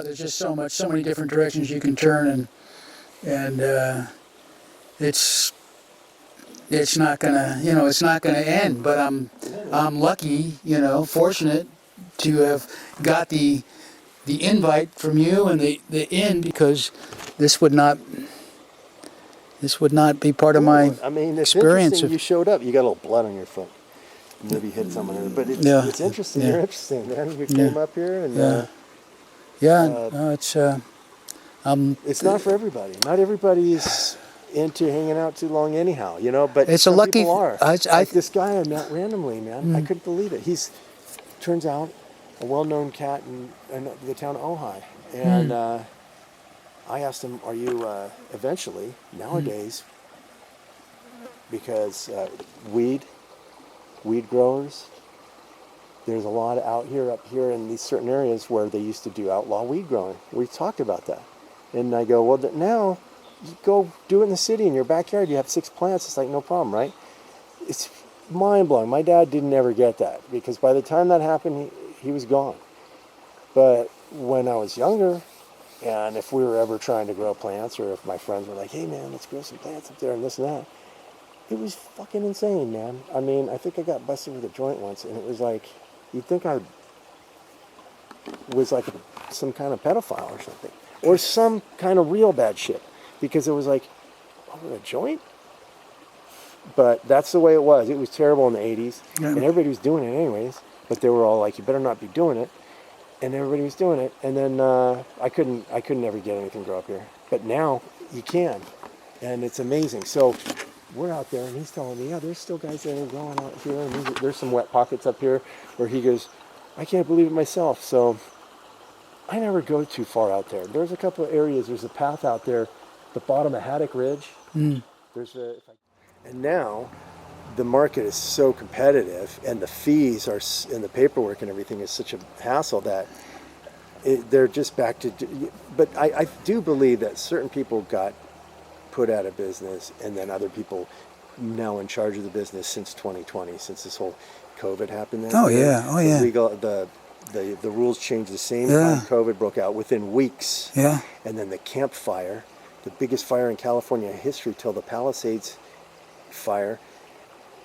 there's just so many different directions you can turn, and it's not gonna, it's not gonna end. But I'm lucky, fortunate to have got the invite from you and the in, because this would not be part of my I mean, it's experience. interesting you showed up. You got a little blood on your foot. Maybe hit someone in it. But it's interesting. Yeah. You're interesting, man. You came up here and... no, it's not for everybody. Not everybody's into hanging out too long anyhow, but it's some a lucky, people are. like this guy I met randomly, man. I couldn't believe it. He's, turns out, a well-known cat in the town of Ojai. And I asked him, are you eventually, nowadays, because weed growers, there's a lot up here in these certain areas where they used to do outlaw weed growing. We talked about that. And I go, well, now you go do it in the city in your backyard. You have 6 plants. It's like, no problem, right? It's mind-blowing. My dad didn't ever get that, because by the time that happened, he was gone. But when I was younger, and if we were ever trying to grow plants, or if my friends were like, hey, man, let's grow some plants up there and this and that, it was fucking insane, man. I mean, I think I got busted with a joint once, and it was like, you'd think I was like some kind of pedophile or something, or some kind of real bad shit, because it was like, oh, a joint? But that's the way it was. It was terrible in the 80s, and everybody was doing it anyways, but they were all like, you better not be doing it, and everybody was doing it, and then I couldn't ever get anything to grow up here. But now, you can, and it's amazing. So we're out there, and he's telling me, yeah, there's still guys that are growing out here, and there's some wet pockets up here where he goes, I can't believe it myself. So I never go too far out there. There's a couple of areas. There's a path out there, the bottom of Haddock Ridge. There's and now the market is so competitive, and the fees are, and the paperwork and everything is such a hassle that they're just back to. But I do believe that certain people got put out of business, and then other people now in charge of the business since 2020, since this whole COVID happened. The rules changed the same time COVID broke out, within weeks. Yeah. And then the Camp Fire, the biggest fire in California history till the Palisades fire,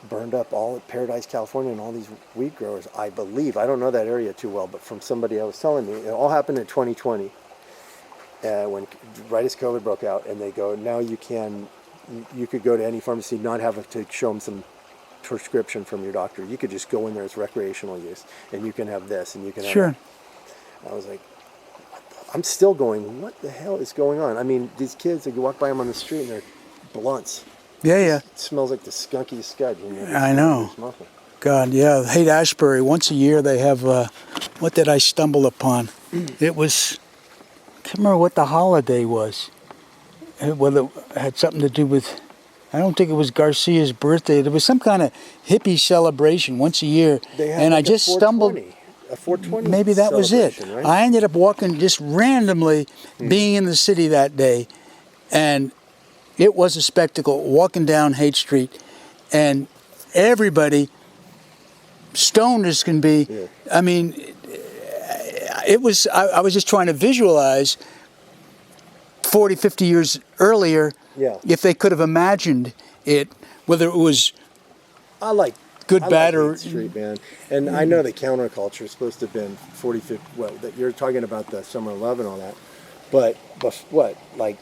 burned up all of Paradise, California, and all these weed growers, I believe. I don't know that area too well, but from somebody I was telling me, it all happened in 2020. When right as COVID broke out, and they go, now you could go to any pharmacy, not have to show them some prescription from your doctor. You could just go in there as recreational use, and you can have this, and you can have that. I was like, I'm still going, what the hell is going on? I mean, these kids, you walk by them on the street, and they're blunts. Yeah. It smells like the skunkiest scud. I know. God, yeah. Haight-Ashbury, once a year they have, what did I stumble upon? It was, I can't remember what the holiday was. Whether it had something to do with, I don't think it was Garcia's birthday. There was some kind of hippie celebration once a year. And I just stumbled. A 420 maybe that was it. Right? I ended up walking just randomly, being in the city that day, and it was a spectacle, walking down Haight Street, and everybody, stoned as can be. Yeah. I mean, it was, I was just trying to visualize 40, 50 years earlier, if they could have imagined it, whether it was good, bad, or... Street, man. And I know the counterculture is supposed to have been 40, 50, well, you're talking about the Summer of Love and all that, but what, like,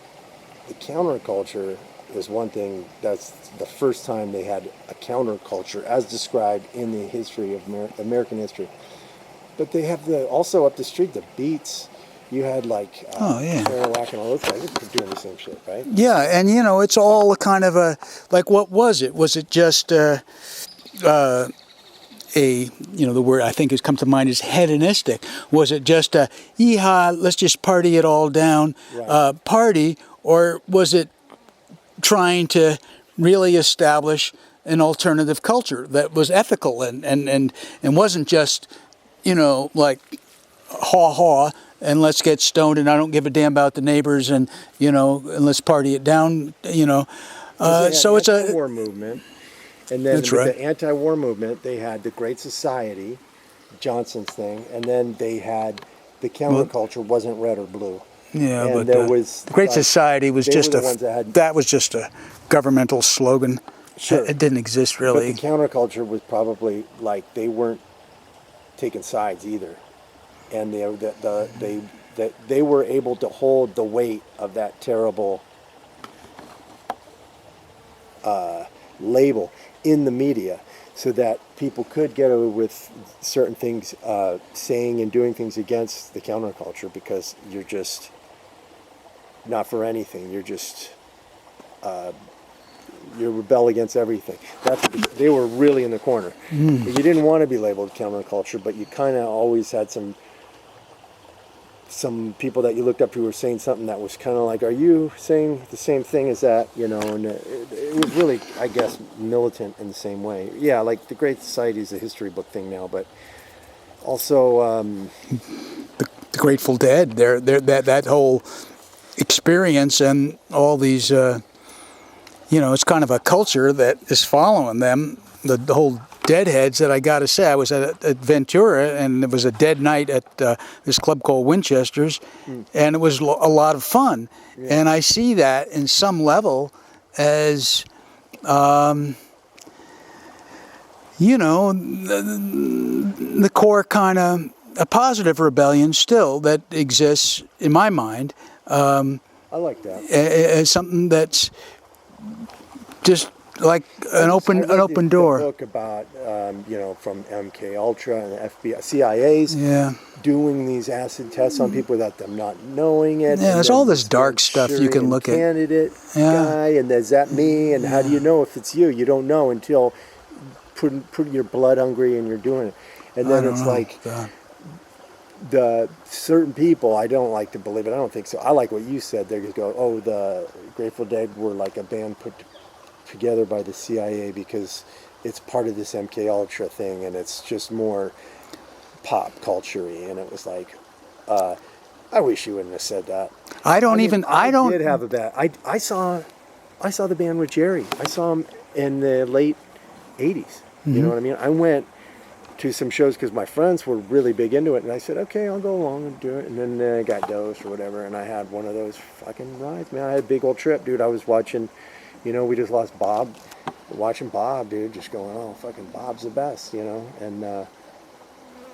the counterculture is one thing. That's the first time they had a counterculture as described in the history of American history. But they have also up the street, the Beats. You had Kerouac and all those guys doing the same shit, right? Yeah, and it's all kind of like, what was it? Was it just the word I think has come to mind is hedonistic? Was it just yeehaw, let's just party it all down, party? Or was it trying to really establish an alternative culture that was ethical and wasn't just, like, haw, and let's get stoned, and I don't give a damn about the neighbors, and, and let's party it down, So it's a war movement. And then with the anti-war movement, they had the Great Society, Johnson's thing, and then they had the counterculture wasn't red or blue. Yeah, And but there was, the Great like, Society was they just were the ones that had- that was just a governmental slogan. Sure. It didn't exist But really. the counterculture was probably like they weren't taking sides either, and they were able to hold the weight of that terrible label in the media, so that people could get away with certain things, saying and doing things against the counterculture, because you're just not for anything. You're just you rebel against everything. They were really in the corner. You didn't want to be labeled counterculture, but you kind of always had some people that you looked up to who were saying something that was kind of like, are you saying the same thing as that? You know, and it was really, I guess, militant in the same way. Yeah, like the Great Society is a history book thing now, but also The Grateful Dead, that whole experience and all these, it's kind of a culture that is following them. The whole Deadheads that I got to say, I was at Ventura, and it was a dead night at this club called Winchester's, and it was a lot of fun. Yeah. And I see that in some level as, the core kind of a positive rebellion still that exists in my mind. I like that. As something that's just like an open door. The book about from MK Ultra and the FBI, CIA's doing these acid tests on people without them not knowing it. Yeah, there's all this dark stuff you can look at. Candidate guy, and is that me? And how do you know if it's you? You don't know until put your blood hungry and you're doing it. And then it's like the certain people, I don't like to believe it. I don't think so. I like what you said. They just go, oh, the Grateful Dead were like a band put together by the CIA because it's part of this MK Ultra thing, and it's just more pop culture-y. And it was like, I wish you wouldn't have said that. I did have a bad. I saw the band with Jerry. I saw him in the late '80s. You know what I mean? I went to some shows because my friends were really big into it, and I said, okay, I'll go along and do it. And then I got dosed or whatever, and I had one of those fucking rides, man. I had a big old trip, dude. I was watching, we just lost Bob. Watching Bob, dude, just going, oh, fucking Bob's the best, and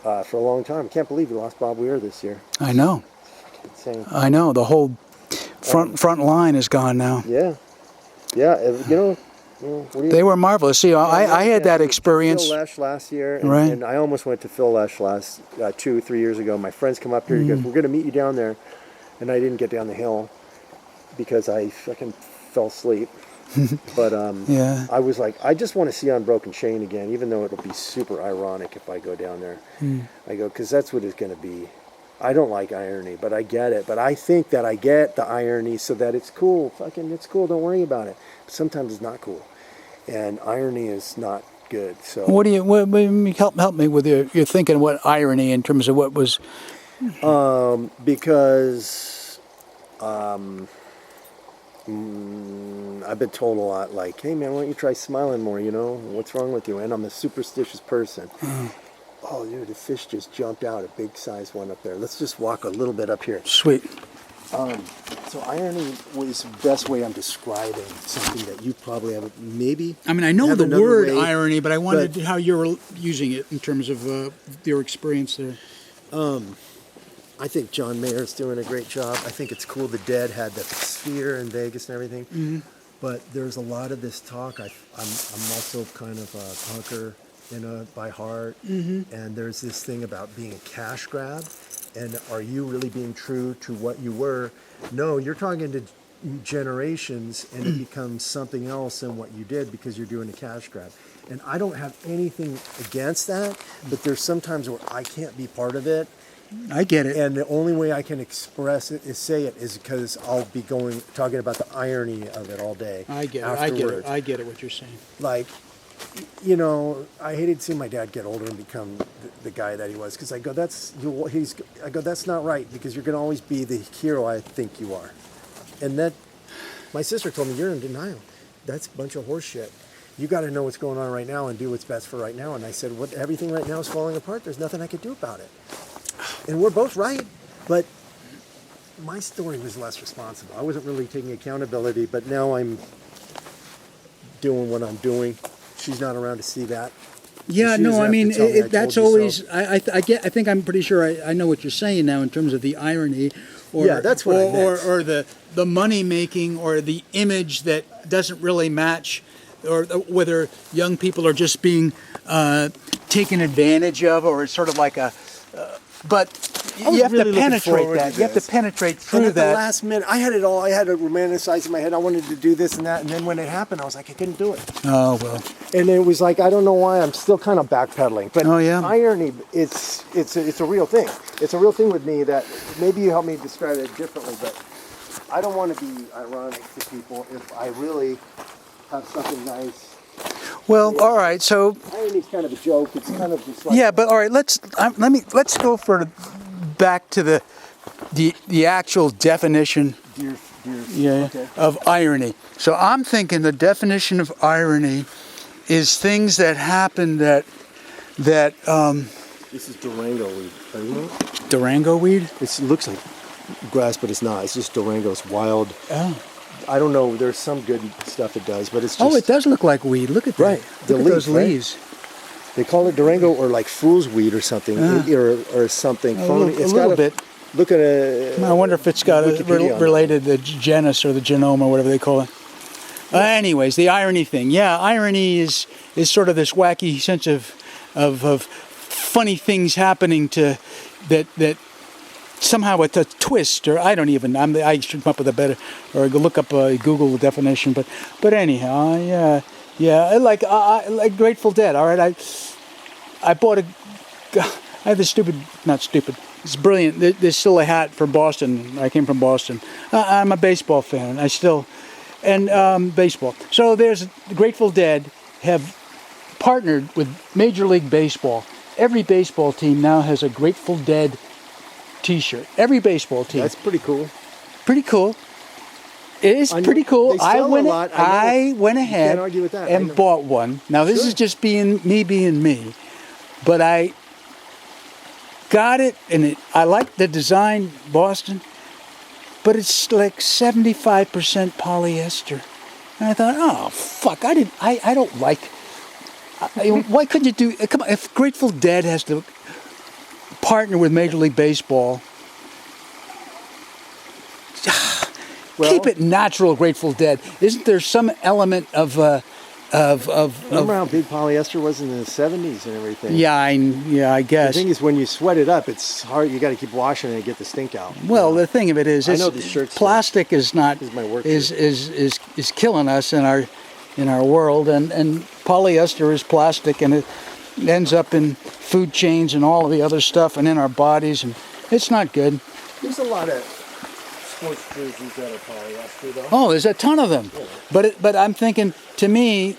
for a long time. I can't believe we lost Bob Weir this year. I know. It's insane. I know. The whole front line is gone now. Yeah. They were marvelous. See, I had that experience. Phil Lesh last year, right. And I almost went to Phil Lesh 2-3 years ago. My friends come up here. He goes, we're going to meet you down there. And I didn't get down the hill because I fucking fell asleep. But I was like, I just want to see Unbroken Chain again, even though it'll be super ironic if I go down there. I go, because that's what it's going to be. I don't like irony, but I get it. But I think that I get the irony so that it's cool. Fucking, it's cool. Don't worry about it. But sometimes it's not cool. And irony is not good. So help me with your thinking? What irony in terms of what was? Because I've been told a lot, like, hey man, why don't you try smiling more? What's wrong with you? And I'm a superstitious person. Oh, dude, the fish just jumped out, a big size one up there. Let's just walk a little bit up here. Sweet. So irony was the best way I'm describing something that you probably haven't, maybe. I mean, I know the word irony, but I wanted how you were using it in terms of your experience there. I think John Mayer's doing a great job. I think it's cool the Dead had the Sphere in Vegas and everything. But there's a lot of this talk. I'm also kind of a punker, by heart. And there's this thing about being a cash grab. And are you really being true to what you were? No, you're talking to generations, and it becomes something else than what you did because you're doing a cash grab. And I don't have anything against that, but there's sometimes where I can't be part of it. I get it. And the only way I can express it is because I'll be talking about the irony of it all day. I get afterwards. it. I get it. What you're saying. Like, I hated to see my dad get older and become the guy that he was, because I go, that's not right, because you're going to always be the hero I think you are. And that, my sister told me, you're in denial. That's a bunch of horse shit. You got to know what's going on right now and do what's best for right now. And I said, everything right now is falling apart. There's nothing I could do about it. And we're both right, but my story was less responsible. I wasn't really taking accountability, but now I'm doing what I'm doing. She's not around to see that. Yeah, She no, doesn't I have to mean tell me I that's told you always. so. I think I'm pretty sure I know what you're saying now in terms of the irony, or Yeah, that's what I meant. or the money making or the image that doesn't really match, or whether young people are just being taken advantage of, or it's sort of like a. But was you have really to looking penetrate forward that. to You have to this. penetrate And through at the that. last minute, I had it all. I had it romanticized in my head. I wanted to do this and that, and then when it happened, I was like, I couldn't do it. Oh well. And it was like, I don't know why. I'm still kind of backpedaling. But Oh, yeah? irony, it's a real thing. It's a real thing with me that maybe you help me describe it differently. But I don't want to be ironic to people if I really have something nice. Well, all right. So Irony's kind of a joke. It's kind of just like yeah, but all right. Let's go back to the actual definition. dear. Yeah, Okay. of irony. So I'm thinking the definition of irony is things that happen that This is Durango weed. You know? Durango weed. It looks like grass, but it's not. It's just Durango. It's wild. Oh. I don't know. There's some good stuff it does, but it's just. Oh, it does look like weed. Look at that. Right. The Look at leaf, those right? leaves. They call it Durango or like fool's weed or something, or something A phony. little, It's a little got bit. Look at a. I wonder if it's got Wikipedia on that. related the genus or the genome or whatever they call it. Anyways, the irony thing. Yeah, irony is sort of this wacky sense of funny things happening to that somehow it's a twist, or I don't even. I should come up with a better, or go look up Google the definition. But anyhow, yeah. Like Grateful Dead. All right, I bought I have this not stupid. It's brilliant. There's still a hat for Boston. I came from Boston. I'm a baseball fan. Baseball. So there's the Grateful Dead have partnered with Major League Baseball. Every baseball team now has a Grateful Dead T-shirt. Every baseball team. That's pretty cool. Pretty cool. It is I know pretty cool. they sell a lot. I went ahead can't argue with that. I and know. bought one. Now this Sure. is just being me, but I got it, and I like the design, Boston, but it's like 75% polyester. And I thought, oh fuck, I don't like. Why couldn't you do? Come on, if Grateful Dead has to partner with Major League Baseball. Well, Keep it natural, Grateful Dead. Isn't there some element of remember how big polyester was in the 70s and everything? I The guess. thing is, when you sweat it up, it's hard. You got to keep washing it and get the stink out. Well, the thing of it is, I know these shirts. plastic is not This is my work is killing us in our world, and polyester is plastic, and it ends up in food chains and all of the other stuff, and in our bodies, and it's not good. There's a lot of sports jerseys that are polyester, though. Oh, there's a ton of them, but I'm thinking, to me,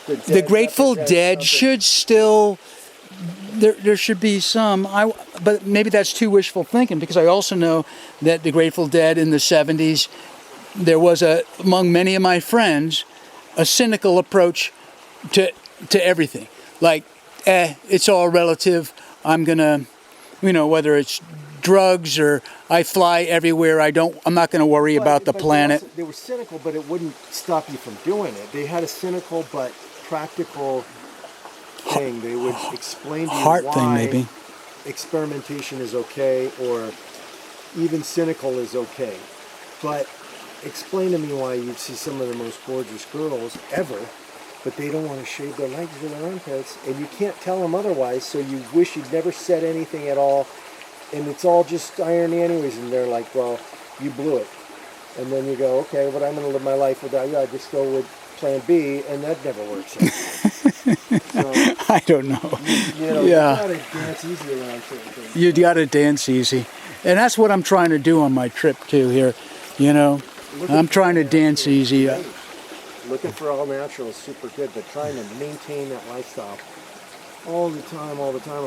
the Grateful Dead should still. There should be some. But maybe that's too wishful thinking, because I also know that the Grateful Dead in the 70s, there was among many of my friends a cynical approach to everything. Like, it's all relative. I'm gonna, whether it's drugs or I fly everywhere. I'm not going to worry about the planet. They were cynical, but it wouldn't stop you from doing it. They had a cynical but practical thing. They would explain to you Heart why thing, maybe. experimentation is okay, or even cynical is okay. But explain to me why you see some of the most gorgeous girls ever, but they don't want to shave their legs or their armpits, and you can't tell them otherwise, so you wish you'd never said anything at all, and it's all just irony anyways, and they're like, well, you blew it. And then you go, okay, but I'm going to live my life without you. I just go with plan B, and that never works. So, I don't know. you Yeah. gotta dance easy around certain things. You got to dance easy. And that's what I'm trying to do on my trip, too, here. I'm trying to dance easy. Looking for all natural is super good, but trying to maintain that lifestyle all the time.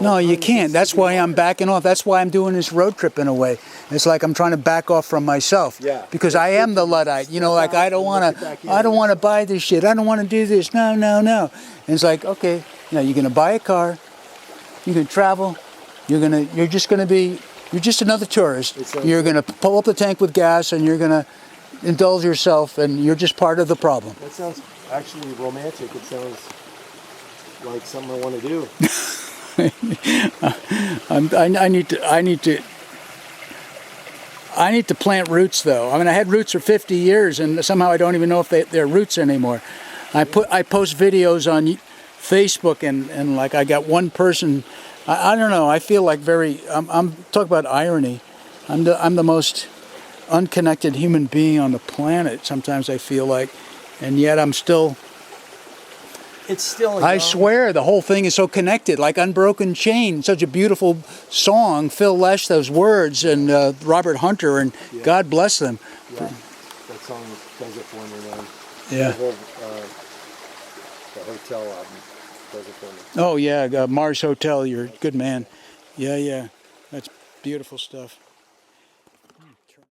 No, you can't. That's why I'm backing off. That's why I'm doing this road trip in a way. It's like I'm trying to back off from myself. Yeah. Because I am the Luddite. Like I don't want to buy this shit. I don't want to do this. No. And it's like, okay, you're going to buy a car. You can travel You're just another tourist. You're gonna pull up the tank with gas, and you're gonna indulge yourself, and you're just part of the problem. That sounds actually romantic. It sounds like something I want to do. I need to plant roots, though. I mean, I had roots for 50 years, and somehow I don't even know if they're roots anymore. I post videos on Facebook, and like I got one person. I don't know. I feel like I'm talk about irony. I'm the most unconnected human being on the planet. Sometimes I feel like, and yet I'm still. It's still. I swear the whole thing is so connected, like Unbroken Chain. Such a beautiful song. Phil Lesh, those words, and Robert Hunter, and God bless them. Yeah, that song does it for me, man. Yeah. The Hotel album does it for me. Oh yeah, Mars Hotel. You're a good man. Yeah, that's beautiful stuff.